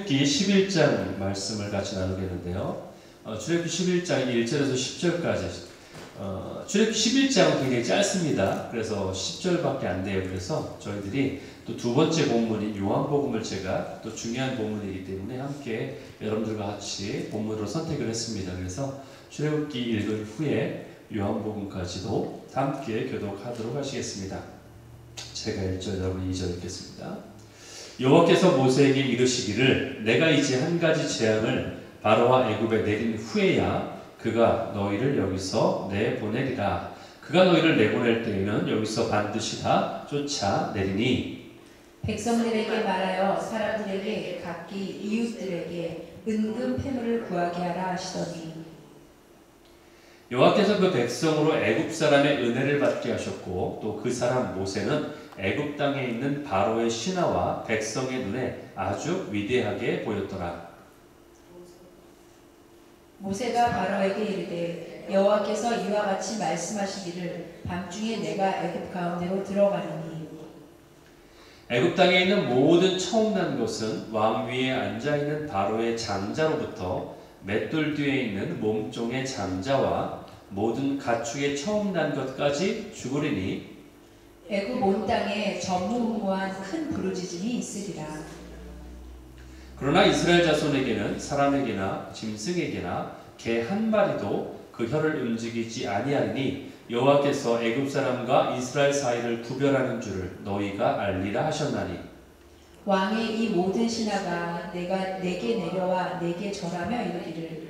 출애굽기 11장 말씀을 같이 나누겠는데요. 출애굽기 11장 1절에서 10절까지. 출애굽기 11장은 굉장히 짧습니다. 그래서 10절밖에 안 돼요. 그래서 저희들이 또 두 번째 본문인 요한복음을 제가 또 중요한 본문이기 때문에 함께 여러분들과 같이 본문으로 선택을 했습니다. 그래서 출애굽기 읽은 후에 요한복음까지도 함께 교독하도록 하시겠습니다. 제가 1절, 여러분 2절 읽겠습니다. 여호와께서 모세에게 이르시기를 내가 이제 한 가지 재앙을 바로와 애굽에 내린 후에야 그가 너희를 여기서 내보내리라. 그가 너희를 내보낼 때에는 여기서 반드시 다 쫓아내리니 백성들에게 말하여 사람들에게 각기 이웃들에게 은금 패물을 구하게 하라 하시더니 여호와께서 그 백성으로 애굽 사람의 은혜를 받게 하셨고 또 그 사람 모세는 애굽 땅에 있는 바로의 신하와 백성의 눈에 아주 위대하게 보였더라. 모세가 바로에게 이르되 여호와께서 이와 같이 말씀하시기를 밤중에 내가 애굽 가운데로 들어가리니 애굽 땅에 있는 모든 처음 난 것은 왕 위에 앉아 있는 바로의 장자로부터 맷돌 뒤에 있는 몸종의 장자와 모든 가축의 처음 난 것까지 죽으리니 애굽 온 땅에 전무후무한 큰 부르짖음이 있으리라. 그러나 이스라엘 자손에게는 사람에게나 짐승에게나 개 한 마리도 그 혀를 움직이지 아니하리니 여호와께서 애굽 사람과 이스라엘 사이를 구별하는 줄을 너희가 알리라 하셨나니 왕의 이 모든 신하가 내게 내려와 내게 절하며 이르기를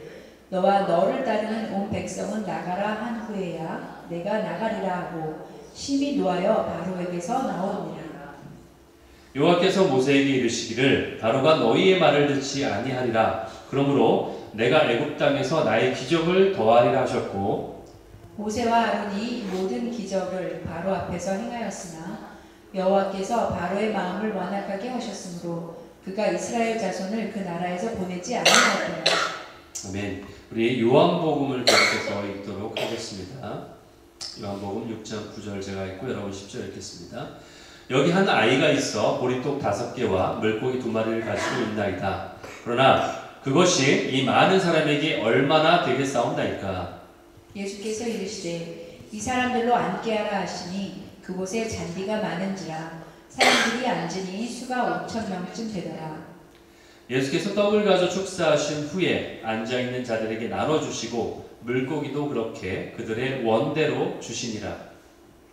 너와 너를 따르는 온 백성은 나가라 한 후에야 내가 나가리라 하고 심히 노하여 바로에게서 나오니라. 여호와께서 모세에게 이르시기를 바로가 너희의 말을 듣지 아니하리라. 그러므로 내가 애굽 땅에서 나의 기적을 더하리라 하셨고 모세와 아론이 모든 기적을 바로 앞에서 행하였으나 여호와께서 바로의 마음을 완악하게 하셨으므로 그가 이스라엘 자손을 그 나라에서 보내지 아니하였더라. 아멘. 우리 요한복음을 계속해서 읽도록 하겠습니다. 요한복음 6장 9절 제가 읽고 여러분 10절 읽겠습니다. 여기 한 아이가 있어 보리떡 5개와 물고기 2마리를 가지고 있나이다. 그러나 그것이 이 많은 사람에게 얼마나 되겠사옵나이까. 예수께서 이르시되 이 사람들로 앉게 하라 하시니 그곳에 잔디가 많은지라 사람들이 앉으니 수가 5,000명쯤 되더라. 예수께서 떡을 가져 축사하신 후에 앉아있는 자들에게 나눠주시고 물고기도 그렇게 그들의 원대로 주시니라.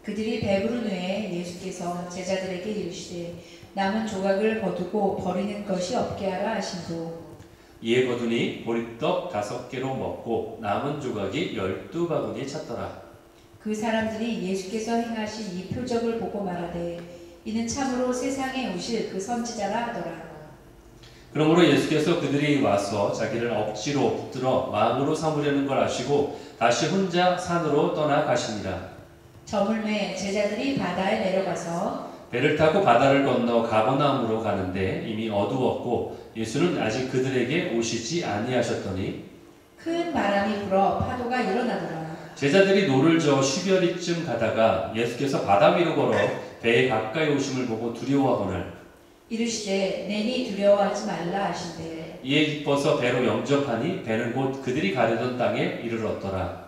그들이 배부른 후에 예수께서 제자들에게 이르시되 남은 조각을 거두고 버리는 것이 없게 하라 하신도 이에 거두니 보리떡 5개로 먹고 남은 조각이 12바구니에 찼더라. 그 사람들이 예수께서 행하신 이 표적을 보고 말하되 이는 참으로 세상에 오실 그 선지자라 하더라. 그러므로 예수께서 그들이 와서 자기를 억지로 붙들어 왕으로 삼으려는 걸 아시고 다시 혼자 산으로 떠나가시니라. 저물매 제자들이 바다에 내려가서 배를 타고 바다를 건너 가버나움으로 가는데 이미 어두웠고 예수는 아직 그들에게 오시지 아니하셨더니 큰 바람이 불어 파도가 일어나더라. 제자들이 노를 저어 10여리쯤 가다가 예수께서 바다 위로 걸어 배에 가까이 오심을 보고 두려워하거늘 이르시되 내니 두려워하지 말라 하신대 이에 기뻐서 배로 영접하니 배는 곧 그들이 가려던 땅에 이르렀더라.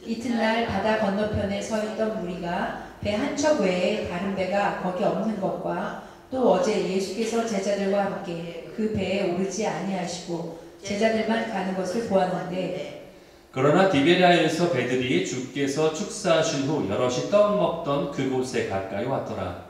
이튿날 바다 건너편에 서 있던 무리가 배 한 척 외에 다른 배가 거기 없는 것과 또 어제 예수께서 제자들과 함께 그 배에 오르지 아니하시고 제자들만 가는 것을 보았는데 그러나 디베랴에서 배들이 주께서 축사하신 후 여럿이 떡 먹던 그곳에 가까이 왔더라.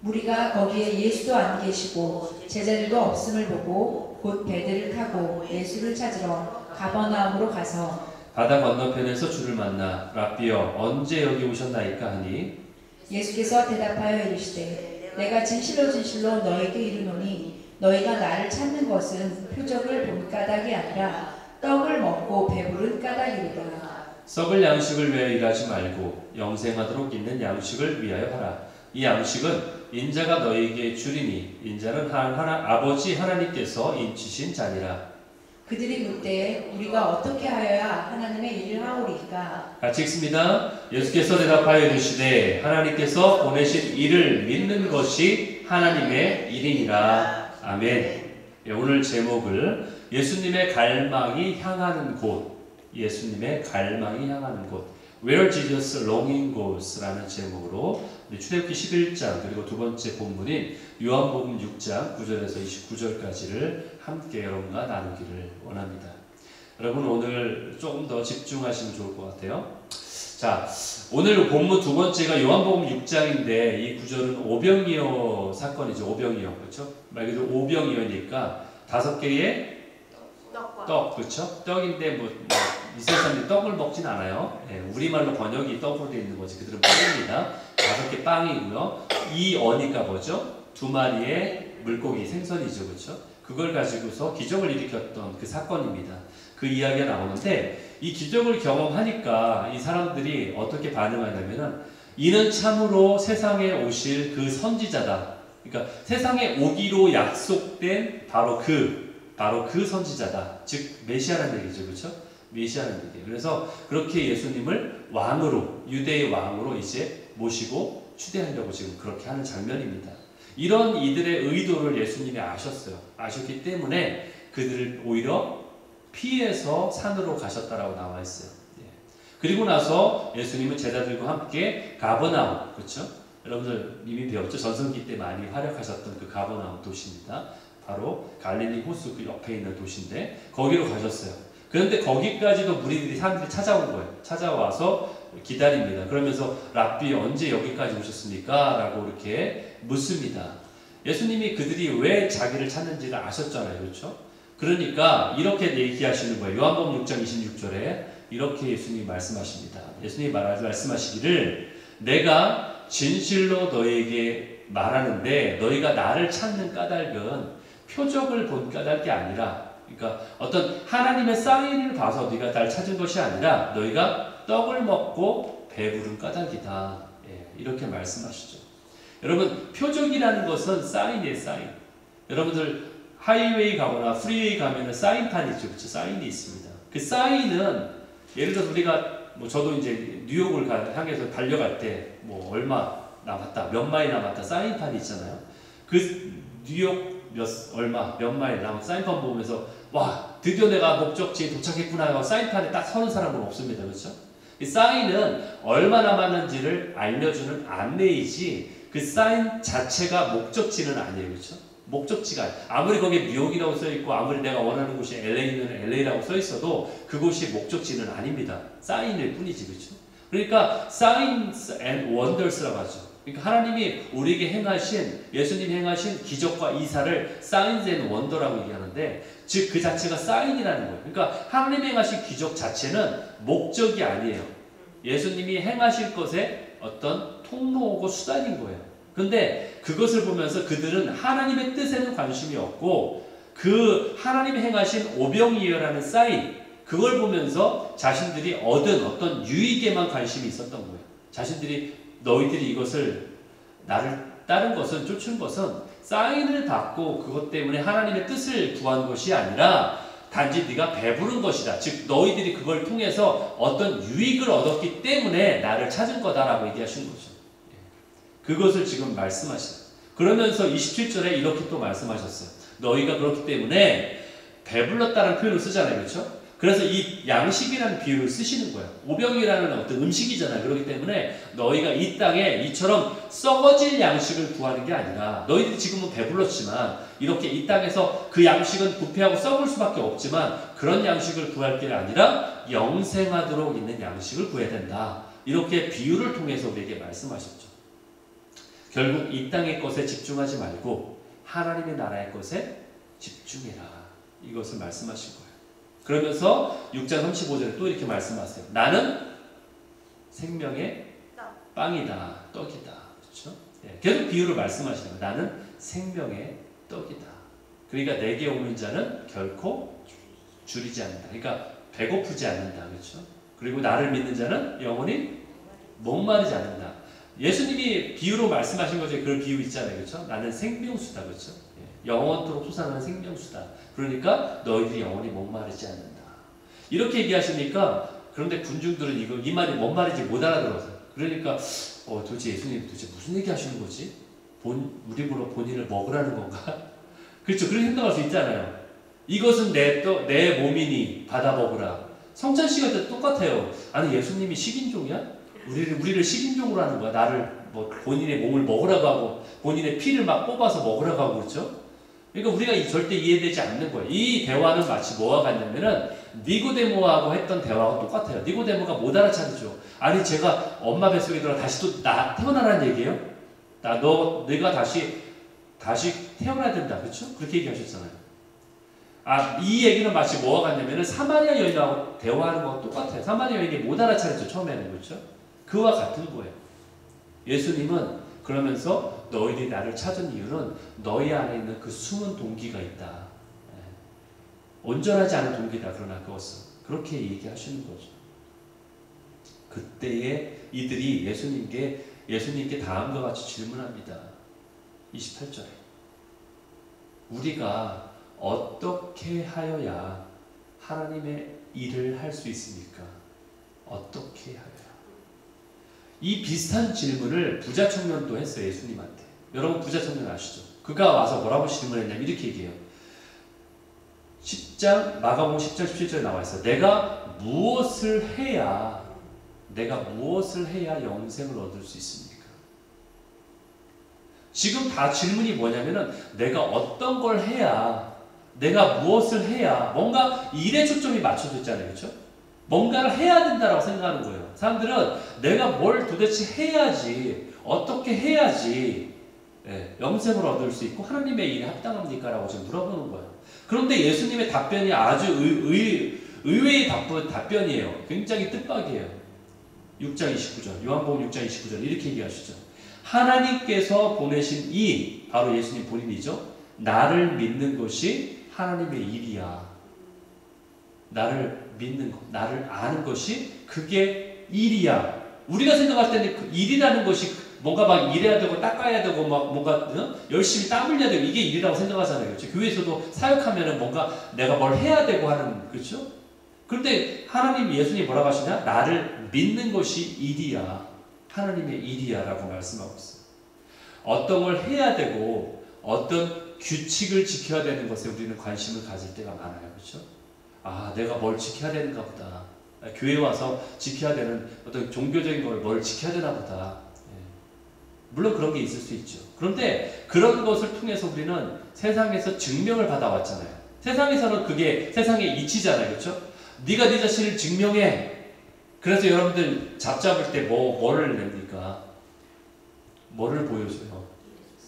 무리가 거기에 예수도 안 계시고 제자들도 없음을 보고 곧 배들을 타고 예수를 찾으러 가버나움으로 가서 바다 건너편에서 주를 만나 랍비여 언제 여기 오셨나이까 하니 예수께서 대답하여 이르시되 내가 진실로 진실로 너에게 이르노니 너희가 나를 찾는 것은 표적을 본 까닭이 아니라 떡을 먹고 배부른 까닭이로다. 썩을 양식을 위하여 일하지 말고 영생하도록 있는 양식을 위하여 하라. 이 양식은 인자가 너희에게 주리니 인자는 아버지 하나님께서 인치신 자니라. 그들이 묻되 우리가 어떻게 하여야 하나님의 일을 하오리까? 같이 읽습니다. 예수께서 대답하여 이르시되 하나님께서 보내신 이를 믿는 것이 하나님의 일이니라. 아멘. 오늘 제목을 예수님의 갈망이 향하는 곳, 예수님의 갈망이 향하는 곳, Where Jesus Longing Goes라는 제목으로 출애굽기 11장 그리고 두 번째 본문인 요한복음 6장 9절에서 29절까지를 함께 여러분과 나누기를 원합니다. 여러분 오늘 조금 더 집중하시면 좋을 것 같아요. 자, 오늘 본문 두 번째가 요한복음 6장인데 이 구절은 오병이어 사건이죠. 오병이어, 그렇죠? 말 그대로 오병이어니까 5개의 떡, 그렇죠? 떡인데 뭐 이스라엘 사람들이 떡을 먹진 않아요. 예, 우리말로 번역이 떡으로 되어 있는 거지. 그들은 빵입니다. 5개 빵이고요. 이 어니까 뭐죠? 2마리의 물고기 생선이죠, 그렇죠? 그걸 가지고서 기적을 일으켰던 그 사건입니다. 그 이야기가 나오는데 이 기적을 경험하니까 이 사람들이 어떻게 반응하냐면은 이는 참으로 세상에 오실 그 선지자다. 그러니까 세상에 오기로 약속된 바로 그 선지자다. 즉 메시아라는 얘기죠, 그렇죠? 메시아라는 얘기예요. 그래서 그렇게 예수님을 왕으로 유대의 왕으로 이제 모시고 추대하려고 지금 그렇게 하는 장면입니다. 이런 이들의 의도를 예수님이 아셨어요. 아셨기 때문에 그들을 오히려 피해서 산으로 가셨다라고 나와 있어요. 예. 그리고 나서 예수님은 제자들과 함께 가버나움, 그렇죠? 여러분들 이미 배웠죠? 전성기 때 많이 활약하셨던 그 가버나움 도시입니다. 바로 갈릴리 호수 그 옆에 있는 도시인데 거기로 가셨어요. 그런데 거기까지도 사람들이 찾아온 거예요. 찾아와서 기다립니다. 그러면서 랍비 언제 여기까지 오셨습니까? 라고 이렇게 묻습니다. 예수님이 그들이 왜 자기를 찾는지를 아셨잖아요. 그렇죠? 그러니까 이렇게 얘기하시는 거예요. 요한복음 6장 26절에 이렇게 예수님이 말씀하십니다. 예수님이 말씀하시기를 내가 진실로 너에게 말하는데 너희가 나를 찾는 까닭은 표적을 본 까닭이 아니라 그러니까 어떤 하나님의 사인을 봐서 네가 나를 찾은 것이 아니라 너희가 떡을 먹고 배부른 까닭이다. 예, 이렇게 말씀하시죠. 여러분 표적이라는 것은 사인이에요. 사인. 여러분들 하이웨이 가거나 프리웨이 가면은 사인판이 있죠. 그렇죠? 사인이 있습니다. 그 사인은 예를 들어서 우리가 저도 이제 뉴욕을 향해서 달려갈 때 뭐 얼마 남았다, 몇 마일 남았다 사인판이 있잖아요. 그 뉴욕 몇 마일 남은 사인판 보면서 와 드디어 내가 목적지에 도착했구나 하고 사인판에 딱 서는 사람은 없습니다. 그렇죠? 이 사인은 얼마 남았는지를 알려주는 안내이지 그 사인 자체가 목적지는 아니에요. 그렇죠? 목적지가 아무리 거기에 뉴욕이라고 써있고 아무리 내가 원하는 곳이 LA는 LA라고 써있어도 그곳이 목적지는 아닙니다. 사인일 뿐이지. 그렇죠? 그러니까 Signs and Wonders라고 하죠. 그러니까 하나님이 우리에게 행하신 예수님이 행하신 기적과 이사를 Signs and Wonder라고 얘기하는데 즉 그 자체가 사인이라는 거예요. 그러니까 하나님이 행하신 기적 자체는 목적이 아니에요. 예수님이 행하실 것의 어떤 통로고 수단인 거예요. 그런데 그것을 보면서 그들은 하나님의 뜻에는 관심이 없고 그 하나님이 행하신 오병이어라는 사인 그걸 보면서 자신들이 얻은 어떤 유익에만 관심이 있었던 거예요. 자신들이 너희들이 이것을 나를 따른 것은 쫓은 것은 사인을 받고 그것 때문에 하나님의 뜻을 구한 것이 아니라 단지 네가 배부른 것이다. 즉 너희들이 그걸 통해서 어떤 유익을 얻었기 때문에 나를 찾은 거다라고 얘기하신 거죠. 그것을 지금 말씀하시죠. 그러면서 27절에 이렇게 또 말씀하셨어요. 너희가 그렇기 때문에 배불렀다는 표현을 쓰잖아요. 그렇죠? 그래서 이 양식이라는 비유를 쓰시는 거예요. 오병이라는 어떤 음식이잖아요. 그렇기 때문에 너희가 이 땅에 이처럼 썩어질 양식을 구하는 게 아니라 너희들이 지금은 배불렀지만 이렇게 이 땅에서 그 양식은 부패하고 썩을 수밖에 없지만 그런 양식을 구할 게 아니라 영생하도록 있는 양식을 구해야 된다. 이렇게 비유를 통해서 우리에게 말씀하셨죠. 결국 이 땅의 것에 집중하지 말고 하나님의 나라의 것에 집중해라. 이것을 말씀하신 거예요. 그러면서 6장 35절에 또 이렇게 말씀하세요. 나는 생명의 빵이다. 떡이다. 그렇죠? 예, 계속 비유를 말씀하시는 거예요. 나는 생명의 떡이다. 그러니까 내게 오는 자는 결코 줄이지 않는다. 그러니까 배고프지 않는다. 그렇죠? 그리고 나를 믿는 자는 영원히 목마르지 않는다. 예수님이 비유로 말씀하신 거죠. 그 비유 있잖아요. 그렇죠? 나는 생명수다. 그렇죠? 예, 영원토록 솟아나는 생명수다. 그러니까 너희들이 영원히 목마르지 않는다. 이렇게 얘기하시니까 그런데 군중들은 이 말이 뭔 말인지 못 알아들어서 그러니까 도대체 예수님 도대체 무슨 얘기 하시는 거지? 우리 보러 본인을 먹으라는 건가? 그렇죠? 그렇게 생각할 수 있잖아요. 이것은 내 몸이니 받아 먹으라. 성찬 시간 똑같아요. 아니 예수님이 식인종이야? 우리를 식인종으로 하는 거야. 나를 뭐 본인의 몸을 먹으라고 하고 본인의 피를 막 뽑아서 먹으라고 하고 그렇죠? 그러니까 우리가 절대 이해되지 않는 거예요. 이 대화는 마치 뭐와 같냐면은 니고데모하고 했던 대화가 똑같아요. 니고데모가 못 알아차리죠. 아니 제가 엄마 뱃속에 들어 다시 또 태어나라는 얘기예요? 내가 다시 태어나야 된다. 그렇죠? 그렇게 얘기하셨잖아요. 이 얘기는 마치 뭐와 같냐면은 사마리아 여인하고 대화하는 거와 똑같아요. 사마리아 여인이 못 알아차렸죠. 처음에는. 그렇죠? 그와 같은 거예요. 예수님은 그러면서 너희들이 나를 찾은 이유는 너희 안에 있는 그 숨은 동기가 있다. 온전하지 않은 동기다. 그러나 그것은 그렇게 얘기하시는 거죠. 그때에 이들이 예수님께 다음과 같이 질문합니다. 28절에 우리가 어떻게 하여야 하나님의 일을 할 수 있습니까? 어떻게 하여야? 이 비슷한 질문을 부자 청년도 했어요. 예수님한테. 여러분 부자 청년 아시죠? 그가 와서 뭐라고 질문했냐면 이렇게 얘기해요. 10장 마가복음 10장 17절에 나와 있어요. 내가 무엇을 해야 영생을 얻을 수 있습니까? 지금 다 질문이 뭐냐면은 내가 어떤 걸 해야, 내가 무엇을 해야, 뭔가 일에 초점이 맞춰져 있잖아요. 그렇죠? 뭔가를 해야 된다라고 생각하는 거예요. 사람들은 내가 뭘 도대체 해야지, 어떻게 해야지 영생을 얻을 수 있고 하나님의 일에 합당합니까? 라고 지금 물어보는 거예요. 그런데 예수님의 답변이 아주 의외의 답변이에요. 굉장히 뜻밖이에요. 6장 29절, 요한복음 6장 29절 이렇게 얘기하시죠. 하나님께서 보내신 이, 바로 예수님 본인이죠. 나를 믿는 것이 하나님의 일이야. 나를 믿는 것, 나를 아는 것이 그게 일이야. 우리가 생각할 때는 그 일이라는 것이 뭔가 막 일해야 되고 닦아야 되고 막 뭔가 열심히 땀 흘려야 되고 이게 일이라고 생각하잖아요. 그렇죠? 교회에서도 사역하면은 뭔가 내가 뭘 해야 되고 하는, 그렇죠? 그런데 하나님, 예수님이 뭐라고 하시냐? 나를 믿는 것이 일이야. 하나님의 일이야 라고 말씀하고 있어요. 어떤 걸 해야 되고 어떤 규칙을 지켜야 되는 것에 우리는 관심을 가질 때가 많아요. 그렇죠? 내가 뭘 지켜야 되는가 보다. 교회 와서 지켜야 되는 어떤 종교적인 걸 뭘 지켜야 되나 보다. 물론 그런 게 있을 수 있죠. 그런데 그런 것을 통해서 우리는 세상에서 증명을 받아왔잖아요. 세상에서는 그게 세상의 이치잖아요. 그렇죠? 네가 네 자신을 증명해. 그래서 여러분들 잡을 때 뭐를 냅니까? 뭐를 보여줘요?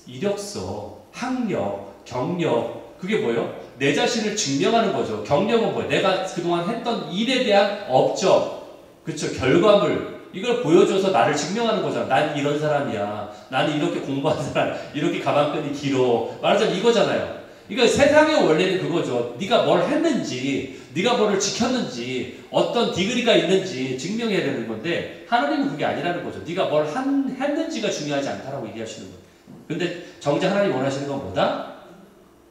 이력서, 학력, 경력. 그게 뭐예요? 내 자신을 증명하는 거죠. 경력은 뭐예요? 내가 그동안 했던 일에 대한 업적, 그렇죠? 결과물. 이걸 보여줘서 나를 증명하는 거잖아. 난 이런 사람이야. 나는 이렇게 공부한 사람, 이렇게 가방끈이 길어. 말하자면 이거잖아요. 그러니까 세상의 원래는 그거죠. 네가 뭘 했는지, 네가 뭐를 지켰는지, 어떤 디그리가 있는지 증명해야 되는 건데 하나님은 그게 아니라는 거죠. 네가 뭘 했는지가 중요하지 않다라고 얘기하시는 거예요. 근데 정작 하나님이 원하시는 건 뭐다?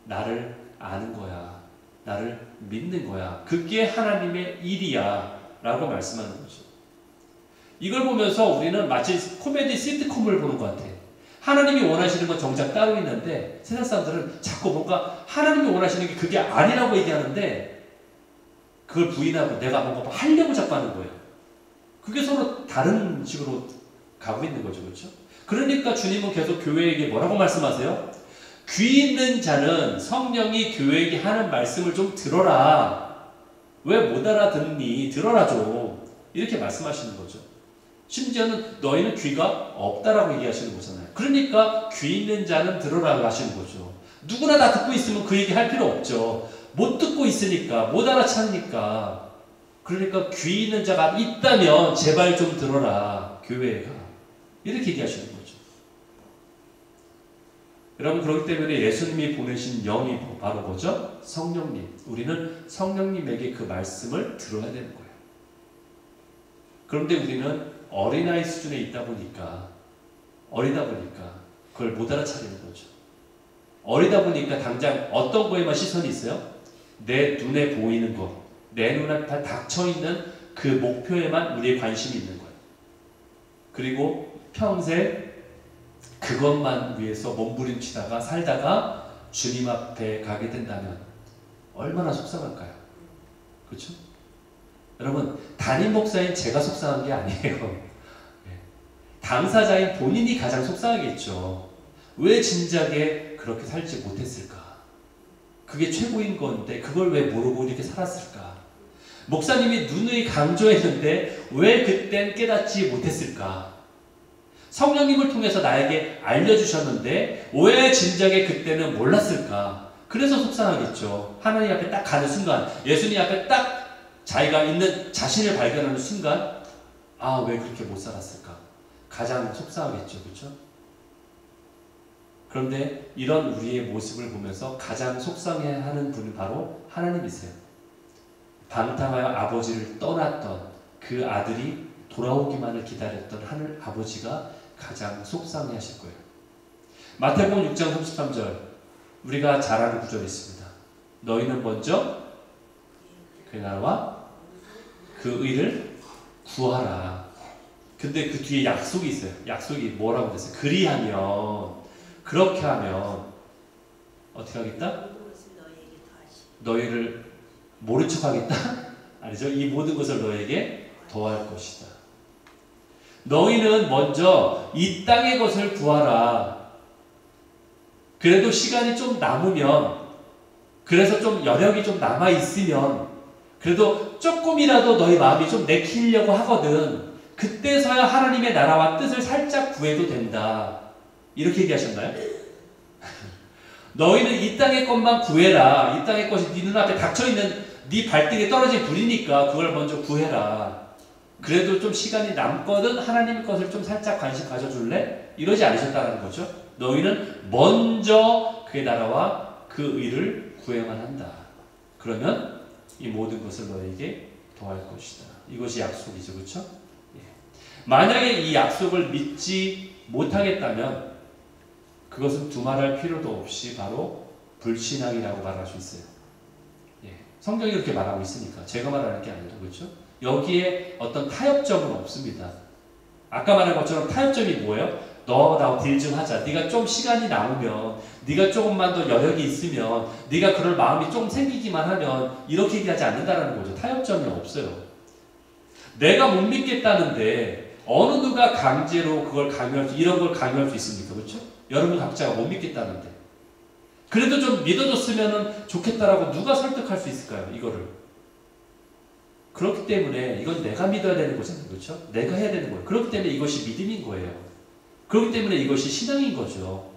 나를 아는 거야. 나를 믿는 거야. 그게 하나님의 일이야. 라고 말씀하는 거죠. 이걸 보면서 우리는 마치 코미디 시트콤을 보는 것 같아. 하나님이 원하시는 건 정작 따로 있는데 세상 사람들은 자꾸 뭔가 하나님이 원하시는 게 그게 아니라고 얘기하는데 그걸 부인하고 내가 뭔가 하려고 자꾸 하는 거예요. 그게 서로 다른 식으로 가고 있는 거죠. 그렇죠? 그러니까 주님은 계속 교회에게 뭐라고 말씀하세요? 귀 있는 자는 성령이 교회에게 하는 말씀을 좀 들어라. 왜 못 알아듣니? 들어라 좀. 이렇게 말씀하시는 거죠. 심지어는 너희는 귀가 없다라고 얘기하시는 거잖아요. 그러니까 귀 있는 자는 들으라고 하시는 거죠. 누구나 다 듣고 있으면 그 얘기 할 필요 없죠. 못 듣고 있으니까, 못 알아차니까. 그러니까 귀 있는 자가 있다면 제발 좀 들어라, 교회가. 이렇게 얘기하시는 거죠. 여러분, 그렇기 때문에 예수님이 보내신 영이 바로 뭐죠? 성령님. 우리는 성령님에게 그 말씀을 들어야 되는 거예요. 그런데 우리는 어린아이 수준에 있다 보니까, 어리다 보니까 그걸 못 알아차리는 거죠. 어리다 보니까 당장 어떤 거에만 시선이 있어요? 내 눈에 보이는 것, 내 눈앞에 닥쳐있는 그 목표에만 우리의 관심이 있는 거예요. 그리고 평생 그것만 위해서 몸부림치다가 살다가 주님 앞에 가게 된다면 얼마나 속상할까요? 그렇죠? 여러분, 담임 목사인 제가 속상한 게 아니에요. 당사자인 본인이 가장 속상하겠죠. 왜 진작에 그렇게 살지 못했을까? 그게 최고인 건데 그걸 왜 모르고 이렇게 살았을까? 목사님이 누누이 강조했는데 왜 그땐 깨닫지 못했을까? 성령님을 통해서 나에게 알려주셨는데 왜 진작에 그때는 몰랐을까? 그래서 속상하겠죠. 하나님 앞에 딱 가는 순간, 예수님 앞에 딱 자기가 있는 자신을 발견하는 순간, 아, 왜 그렇게 못 살았을까? 가장 속상하겠죠. 그렇죠? 그런데 이런 우리의 모습을 보면서 가장 속상해하는 분은 바로 하나님이세요. 방탕하여 아버지를 떠났던 그 아들이 돌아오기만을 기다렸던 하늘 아버지가 가장 속상해하실 거예요. 마태복음 6장 33절, 우리가 잘 아는 구절이 있습니다. 너희는 먼저 그 나라와 그 의를 구하라. 근데 그 뒤에 약속이 있어요. 약속이 뭐라고 됐어요? 그리하면, 그렇게 하면 어떻게 하겠다? 너희를 모른 척 하겠다? 아니죠? 이 모든 것을 너에게 더할 것이다. 너희는 먼저 이 땅의 것을 구하라. 그래도 시간이 좀 남으면, 그래서 좀 여력이 좀 남아있으면, 그래도 조금이라도 너희 마음이 좀 내키려고 하거든. 그때서야 하나님의 나라와 뜻을 살짝 구해도 된다. 이렇게 얘기하셨나요? 너희는 이 땅의 것만 구해라. 이 땅의 것이 네 눈앞에 닥쳐있는 네 발등에 떨어진 불이니까 그걸 먼저 구해라. 그래도 좀 시간이 남거든 하나님의 것을 좀 살짝 관심 가져줄래? 이러지 않으셨다는 거죠. 너희는 먼저 그의 나라와 그 의를 구해만 한다. 그러면 이 모든 것을 너에게 더할 것이다. 이것이 약속이죠. 그렇죠? 예. 만약에 이 약속을 믿지 못하겠다면 그것은 두말할 필요도 없이 바로 불신앙이라고 말할 수 있어요. 예. 성경이 그렇게 말하고 있으니까 제가 말하는 게 아니라 그렇죠? 여기에 어떤 타협점은 없습니다. 아까 말한 것처럼 타협점이 뭐예요? 너 나하고 딜 좀 하자. 네가 좀 시간이 남으면, 네가 조금만 더 여력이 있으면, 네가 그럴 마음이 좀 생기기만 하면 이렇게 얘기하지 않는다는 거죠. 타협점이 없어요. 내가 못 믿겠다는데 어느 누가 강제로 그걸 강요할 수, 이런 걸 강요할 수 있습니까? 그렇죠? 여러분 각자가 못 믿겠다는데 그래도 좀 믿어줬으면 좋겠다라고 누가 설득할 수 있을까요? 이거를. 그렇기 때문에 이건 내가 믿어야 되는 거잖아요. 그렇죠? 내가 해야 되는 거예요. 그렇기 때문에 이것이 믿음인 거예요. 그렇기 때문에 이것이 신앙인 거죠.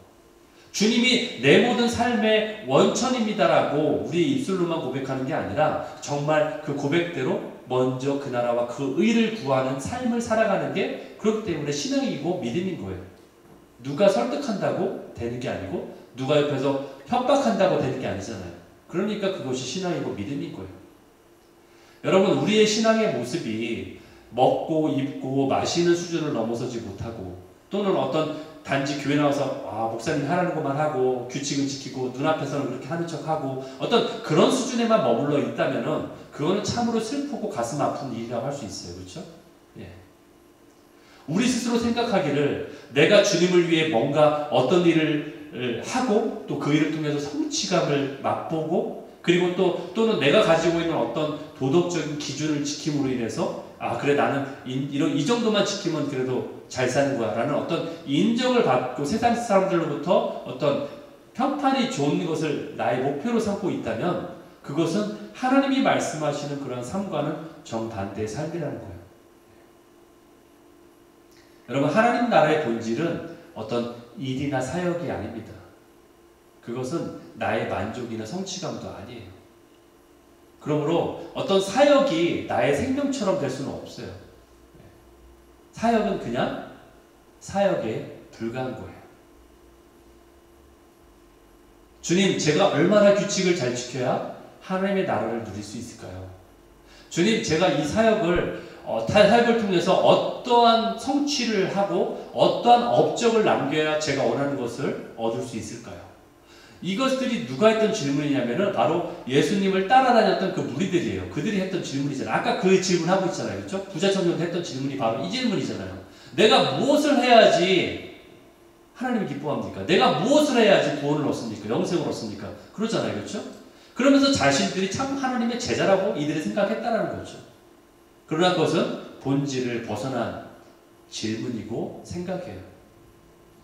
주님이 내 모든 삶의 원천입니다라고 우리 입술로만 고백하는 게 아니라 정말 그 고백대로 먼저 그 나라와 그 의를 구하는 삶을 살아가는 게 그렇기 때문에 신앙이고 믿음인 거예요. 누가 설득한다고 되는 게 아니고 누가 옆에서 협박한다고 되는 게 아니잖아요. 그러니까 그것이 신앙이고 믿음인 거예요. 여러분, 우리의 신앙의 모습이 먹고 입고 마시는 수준을 넘어서지 못하고 또는 어떤 단지 교회 나와서 목사님 하라는 것만 하고 규칙은 지키고 눈앞에서는 그렇게 하는 척하고 어떤 그런 수준에만 머물러 있다면은 그거는 참으로 슬프고 가슴 아픈 일이라고 할 수 있어요. 그렇죠? 예. 우리 스스로 생각하기를 내가 주님을 위해 뭔가 어떤 일을 하고 또 그 일을 통해서 성취감을 맛보고 그리고 또는 내가 가지고 있는 어떤 도덕적인 기준을 지킴으로 인해서 그래 나는 이 정도만 지키면 그래도 잘 사는 거야 라는 어떤 인정을 받고 세상 사람들로부터 어떤 평판이 좋은 것을 나의 목표로 삼고 있다면 그것은 하나님이 말씀하시는 그런 삶과는 정반대의 삶이라는 거예요. 여러분, 하나님 나라의 본질은 어떤 일이나 사역이 아닙니다. 그것은 나의 만족이나 성취감도 아니에요. 그러므로 어떤 사역이 나의 생명처럼 될 수는 없어요. 사역은 그냥 사역에 불과한 거예요. 주님, 제가 얼마나 규칙을 잘 지켜야 하나님의 나라를 누릴 수 있을까요? 주님, 제가 이 사역을 통해서 어떠한 성취를 하고 어떠한 업적을 남겨야 제가 원하는 것을 얻을 수 있을까요? 이것들이 누가 했던 질문이냐면은 바로 예수님을 따라다녔던 그 무리들이에요. 그들이 했던 질문이잖아요. 아까 그 질문하고 있잖아요. 그렇죠? 부자 청년도 했던 질문이 바로 이 질문이잖아요. 내가 무엇을 해야지 하나님이 기뻐합니까? 내가 무엇을 해야지 구원을 얻습니까? 영생을 얻습니까? 그러잖아요. 그렇죠? 그러면서 자신들이 참 하나님의 제자라고 이들이 생각했다라는 거죠. 그러나 그것은 본질을 벗어난 질문이고 생각이에요.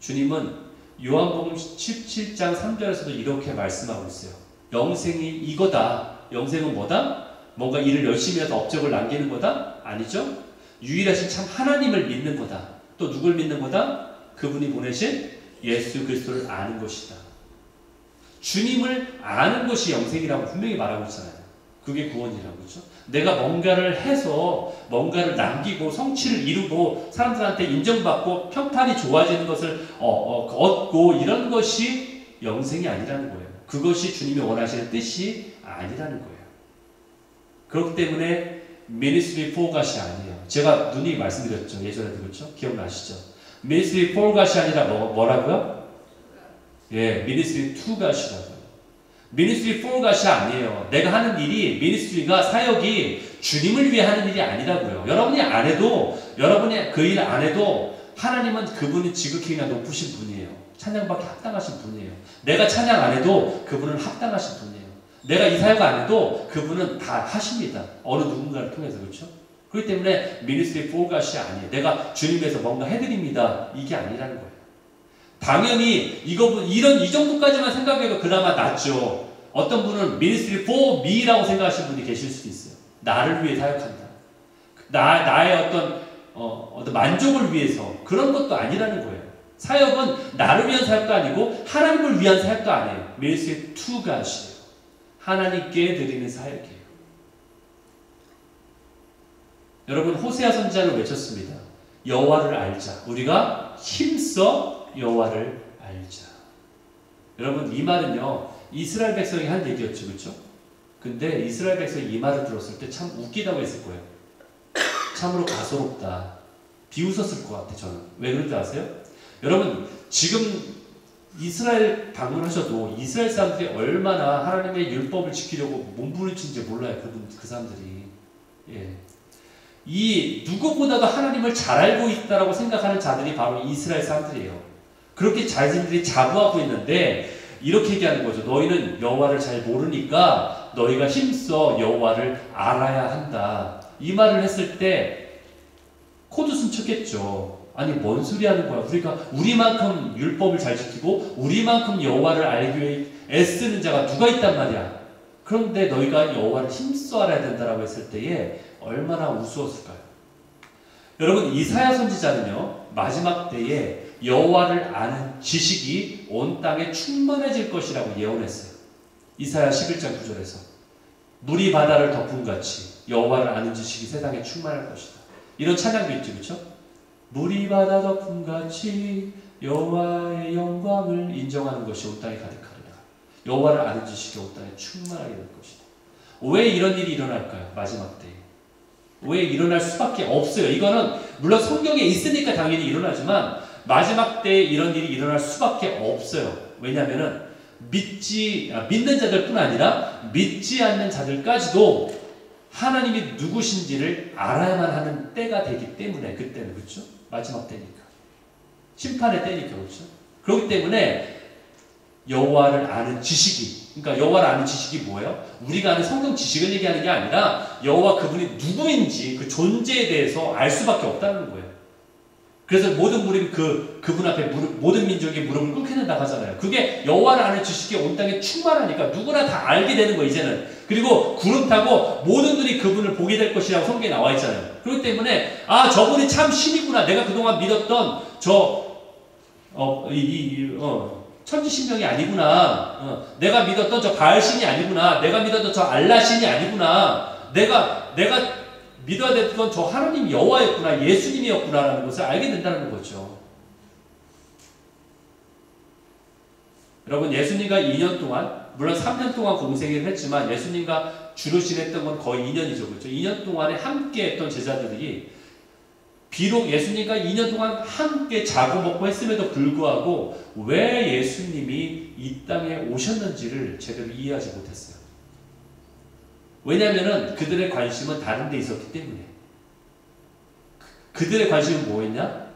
주님은 요한복음 17장 3절에서도 이렇게 말씀하고 있어요. 영생이 이거다. 영생은 뭐다? 뭔가 일을 열심히 해서 업적을 남기는 거다? 아니죠. 유일하신 참 하나님을 믿는 거다. 또 누굴 믿는 거다? 그분이 보내신 예수 그리스도를 아는 것이다. 주님을 아는 것이 영생이라고 분명히 말하고 있잖아요. 그게 구원이라고. 그렇죠? 내가 뭔가를 해서 뭔가를 남기고 성취를 이루고 사람들한테 인정받고 평판이 좋아지는 것을 얻고 이런 것이 영생이 아니라는 거예요. 그것이 주님이 원하시는 뜻이 아니라는 거예요. 그렇기 때문에 ministry for God이 아니에요. 제가 누누이 말씀드렸죠. 예전에도 그렇죠? 기억나시죠? ministry for God이 아니라 뭐라고요? 예, ministry to God이라고요. ministry for God이 아니에요. 내가 하는 일이 ministry가 사역이 주님을 위해 하는 일이 아니라고요. 여러분이 안 해도 여러분이 그 일 안 해도 하나님은 그분이 지극히 그냥 높으신 분이에요. 찬양받기 합당하신 분이에요. 내가 찬양 안 해도 그분은 합당하신 분이에요. 내가 이 사역 안 해도 그분은 다 하십니다. 어느 누군가를 통해서. 그렇죠? 그렇기 때문에 ministry for God이 아니에요. 내가 주님 위해서 뭔가 해드립니다. 이게 아니라는 거예요. 당연히 이 정도까지만 생각해도 그나마 낫죠. 어떤 분은 ministry for me라고 생각하시는 분이 계실 수도 있어요. 나를 위해 사역한다. 나의 어떤 만족을 위해서 그런 것도 아니라는 거예요. 사역은 나를 위한 사역도 아니고 하나님을 위한 사역도 아니에요. ministry to God이에요. 하나님께 드리는 사역이에요. 여러분 호세아 선지자는 외쳤습니다. 여호와를 알자. 우리가 힘써 여호와를 알자. 여러분 이 말은요 이스라엘 백성이 한 얘기였죠. 그렇죠? 근데 이스라엘 백성이 이 말을 들었을 때 참 웃기다고 했을 거예요. 참으로 가소롭다. 비웃었을 것 같아요. 저는. 왜 그런지 아세요? 여러분 지금 이스라엘 방문하셔도 이스라엘 사람들이 얼마나 하나님의 율법을 지키려고 몸부림치는지 몰라요. 그 사람들이. 예. 이 누구보다도 하나님을 잘 알고 있다라고 생각하는 자들이 바로 이스라엘 사람들이에요. 그렇게 자신들이 자부하고 있는데 이렇게 얘기하는 거죠. 너희는 여호와를 잘 모르니까 너희가 힘써 여호와를 알아야 한다. 이 말을 했을 때 코드순 쳤겠죠. 아니 뭔 소리 하는 거야. 우리만큼 율법을 잘 지키고 우리만큼 여호와를 알기 위해 애쓰는 자가 누가 있단 말이야. 그런데 너희가 여호와를 힘써 알아야 된다라고 했을 때에 얼마나 우스웠을까요? 여러분 이사야 선지자는요 마지막 때에 여호와를 아는 지식이 온 땅에 충만해질 것이라고 예언했어요. 이사야 11장 9절에서 물이 바다를 덮은 같이 여호와를 아는 지식이 세상에 충만할 것이다. 이런 찬양도 있죠. 그렇죠? 물이 바다 덮은 같이 여호와의 영광을 인정하는 것이 온 땅에 가득하리라. 여호와를 아는 지식이 온 땅에 충만하게 될 것이다. 왜 이런 일이 일어날까요? 마지막 때에. 왜 일어날 수밖에 없어요. 이거는 물론 성경에 있으니까 당연히 일어나지만 마지막 때에 이런 일이 일어날 수밖에 없어요. 왜냐하면 믿는 자들뿐 아니라 믿지 않는 자들까지도 하나님이 누구신지를 알아야만 하는 때가 되기 때문에 그때는 그렇죠? 마지막 때니까 심판의 때니까 그렇죠? 그렇기 때문에 여호와를 아는 지식이 그러니까 여호와를 아는 지식이 뭐예요? 우리가 아는 성경 지식을 얘기하는 게 아니라 여호와 그분이 누구인지 그 존재에 대해서 알 수밖에 없다는 거예요. 그래서 모든 무릎이 그분 앞에 모든 민족이 무릎을 꿇게 된다고 하잖아요. 그게 여호와를 아는 지식이 온 땅에 충만하니까 누구나 다 알게 되는 거예요. 이제는. 그리고 구름 타고 모든 눈이 그분을 보게 될 것이라고 성경에 나와 있잖아요. 그렇기 때문에 저분이 참 신이구나. 내가 그동안 믿었던 천지신명이 아니구나. 내가 믿었던 저 바알신이 아니구나. 내가 믿었던 저 알라신이 아니구나. 내가 믿어야 됐던 저 하나님 여호와였구나. 예수님이었구나라는 것을 알게 된다는 거죠. 여러분 예수님과 2년 동안 물론 3년 동안 공생을 했지만 예수님과 주로 지냈던 건 거의 2년이죠. 그렇죠? 2년 동안에 함께 했던 제자들이 비록 예수님과 2년 동안 함께 자고 먹고 했음에도 불구하고 왜 예수님이 이 땅에 오셨는지를 제대로 이해하지 못했어요. 왜냐하면 그들의 관심은 다른 데 있었기 때문에. 그들의 관심은 뭐였냐?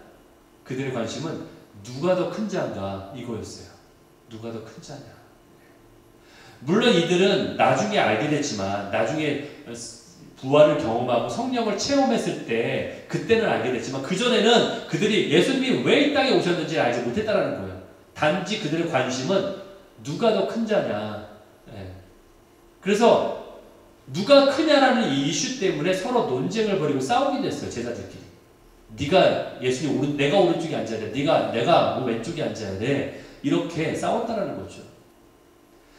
그들의 관심은 누가 더 큰 자인가 이거였어요. 누가 더 큰 자냐. 물론 이들은 나중에 알게 됐지만 나중에 부활을 경험하고 성령을 체험했을 때 그때는 알게 됐지만 그전에는 그들이 예수님이 왜 이 땅에 오셨는지 알지 못했다는 거예요. 단지 그들의 관심은 누가 더 큰 자냐. 그래서 누가 크냐라는 이 이슈 때문에 서로 논쟁을 벌이고 싸우게 됐어요. 제자들끼리. 네가 예수님 내가 오른쪽에 앉아야 돼. 내가 뭐 왼쪽에 앉아야 돼. 이렇게 싸웠다라는 거죠.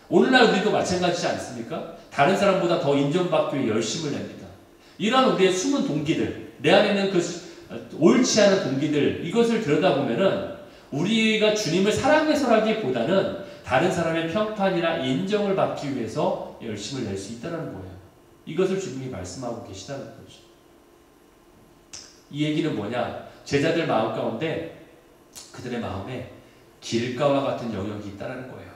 오늘날 우리도 마찬가지지 않습니까? 다른 사람보다 더 인정받기 위해 열심을 냅니다. 이러한 우리의 숨은 동기들, 내 안에 있는 그 옳지 않은 동기들, 이것을 들여다보면은 우리가 주님을 사랑해서라기보다는 다른 사람의 평판이나 인정을 받기 위해서 열심을 낼 수 있다는 거예요. 이것을 주님이 말씀하고 계시다는 거죠. 이 얘기는 뭐냐? 제자들 마음 가운데 그들의 마음에 길가와 같은 영역이 있다는 거예요.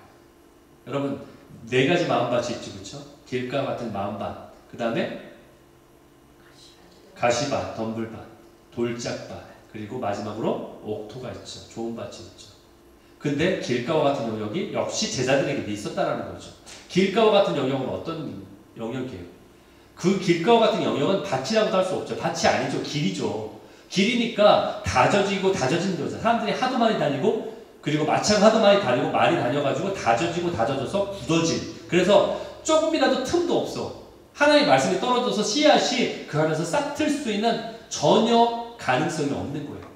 여러분, 네 가지 마음밭이 있죠, 그렇죠? 길가 같은 마음밭, 그 다음에 가시밭, 덤불밭, 돌짝밭, 그리고 마지막으로 옥토가 있죠. 좋은 밭이 있죠. 근데 길가와 같은 영역이 역시 제자들에게 있었다는 거죠. 길가와 같은 영역은 어떤 영역이에요? 그 길가와 같은 영역은 밭이라고도 할 수 없죠. 밭이 아니죠. 길이죠. 길이니까 다져지고 다져진 거죠. 사람들이 하도 많이 다니고 그리고 마차가 하도 많이 다니고 많이 다녀가지고 다져지고 다져져서 굳어진. 그래서 조금이라도 틈도 없어. 하나님의 말씀이 떨어져서 씨앗이 그 안에서 싹틀 수 있는 전혀 가능성이 없는 거예요.